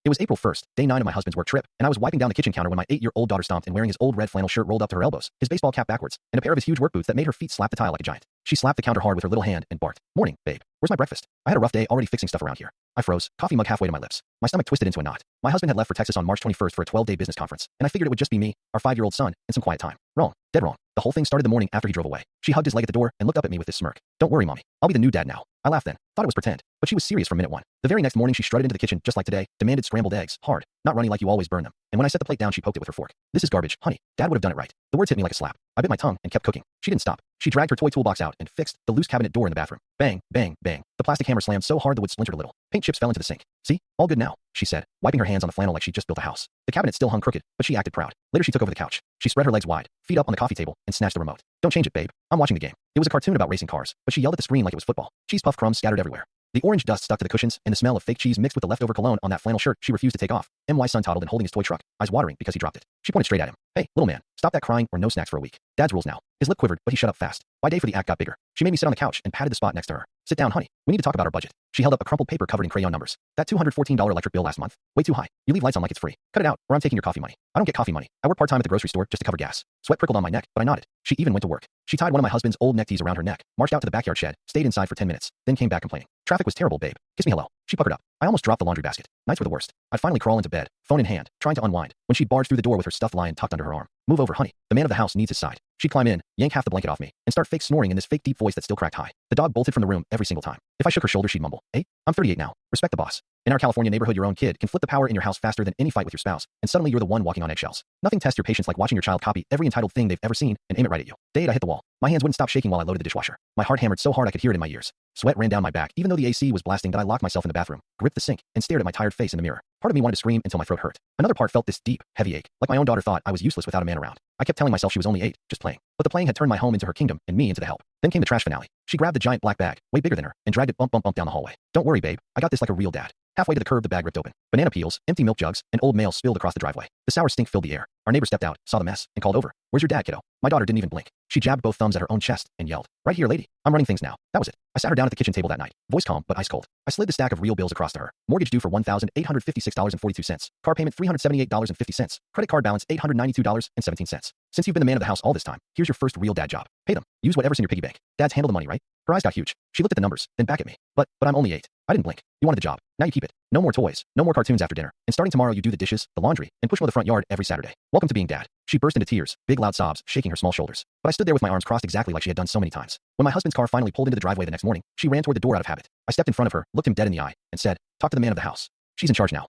It was April 1st, day 9 of my husband's work trip, and I was wiping down the kitchen counter when my 8-year-old daughter stomped in wearing his old red flannel shirt rolled up to her elbows, his baseball cap backwards, and a pair of his huge work boots that made her feet slap the tile like a giant. She slapped the counter hard with her little hand and barked, "Morning, babe. Where's my breakfast?" I had a rough day already fixing stuff around here. I froze, coffee mug halfway to my lips. My stomach twisted into a knot. My husband had left for Texas on March 21st for a 12-day business conference, and I figured it would just be me, our 5-year-old son, and some quiet time. Wrong. Dead wrong. The whole thing started the morning after he drove away. She hugged his leg at the door and looked up at me with this smirk. "Don't worry, mommy. I'll be the new dad now." I laughed then. Thought it was pretend. But she was serious from minute one. The very next morning she strutted into the kitchen just like today, demanded scrambled eggs, hard, not runny like you always burn them. And when I set the plate down she poked it with her fork. "This is garbage, honey. Dad would have done it right." The words hit me like a slap. I bit my tongue and kept cooking. She didn't stop. She dragged her toy toolbox out and fixed the loose cabinet door in the bathroom. Bang, bang, bang. The plastic hammer slammed so hard the wood splintered a little. Paint chips fell into the sink. "See? All good now," she said, wiping her hands on the flannel like she'd just built a house. The cabinet still hung crooked, but she acted proud. Later she took over the couch. She spread her legs wide, feet up on the coffee table, and snatched the remote. "Don't change it, babe. I'm watching the game." It was a cartoon about racing cars, but she yelled at the screen like it was football. Cheese puff crumbs scattered everywhere. The orange dust stuck to the cushions, and the smell of fake cheese mixed with the leftover cologne on that flannel shirt she refused to take off. My son toddled in holding his toy truck, eyes watering because he dropped it. She pointed straight at him. "Hey, little man, stop that crying or no snacks for a week. Dad's rules now." His lip quivered, but he shut up fast. My day for the act got bigger. She made me sit on the couch and patted the spot next to her. "Sit down, honey. We need to talk about our budget." She held up a crumpled paper covered in crayon numbers. "That $214 electric bill last month. Way too high. You leave lights on like it's free. Cut it out, or I'm taking your coffee money." "I don't get coffee money. I work part-time at the grocery store just to cover gas." Sweat prickled on my neck, but I nodded. She even went to work. She tied one of my husband's old neck tees around her neck, marched out to the backyard shed, stayed inside for 10 minutes, then came back complaining. "Traffic was terrible, babe. Kiss me hello." She puckered up. I almost dropped the laundry basket. Nights were the worst. I'd finally crawl into bed, phone in hand, trying to unwind, when she barged through the door with her stuffed lion tucked under her arm. "Move over, honey. The man of the house needs his side." She'd climb in, yank half the blanket off me, and start fake snoring in this fake deep voice that still cracked high. The dog bolted from the room every single time. If I shook her shoulder she'd mumble, "Hey, I'm 38 now. Respect the boss." In our California neighborhood your own kid can flip the power in your house faster than any fight with your spouse, and suddenly you're the one walking on eggshells. Nothing tests your patience like watching your child copy every entitled thing they've ever seen and aim it right at you. Day 8 I hit the wall. My hands wouldn't stop shaking while I loaded the dishwasher. My heart hammered so hard I could hear it in my ears. Sweat ran down my back even though the AC was blasting that I locked myself in the bathroom, gripped the sink, and stared at my tired face in the mirror. Part of me wanted to scream until my throat hurt. Another part felt this deep, heavy ache, like my own daughter thought I was useless without a man around. I kept telling myself she was only 8, just playing. But the playing had turned my home into her kingdom and me into the help. Then came the trash finale. She grabbed the giant black bag, way bigger than her, and dragged it bump down the hallway. "Don't worry, babe. I got this like a real dad." Halfway to the curb the bag ripped open. Banana peels, empty milk jugs, and old mail spilled across the driveway. The sour stink filled the air. Our neighbor stepped out, saw the mess, and called over. "Where's your dad, kiddo?" My daughter didn't even blink. She jabbed both thumbs at her own chest and yelled, "Right here, lady. I'm running things now." That was it. I sat her down at the kitchen table that night, voice calm but ice cold. I slid the stack of real bills across to her. Mortgage due for $1,856.42. Car payment $378.50. Credit card balance $892.17. "Since you've been the man of the house all this time, here's your first real dad job. Pay them. Use whatever's in your piggy bank. Dads handle the money, right?" Her eyes got huge. She looked at the numbers, then back at me. But I'm only 8. I didn't blink. "You wanted the job. Now you keep it. No more toys. No more cartoons after dinner. And starting tomorrow you do the dishes, the laundry, and push mow the front yard every Saturday. Welcome to being dad." She burst into tears, big loud sobs, shaking her small shoulders. But I stood there with my arms crossed exactly like she had done so many times. When my husband's car finally pulled into the driveway the next morning, she ran toward the door out of habit. I stepped in front of her, looked him dead in the eye, and said, "Talk to the man of the house. She's in charge now."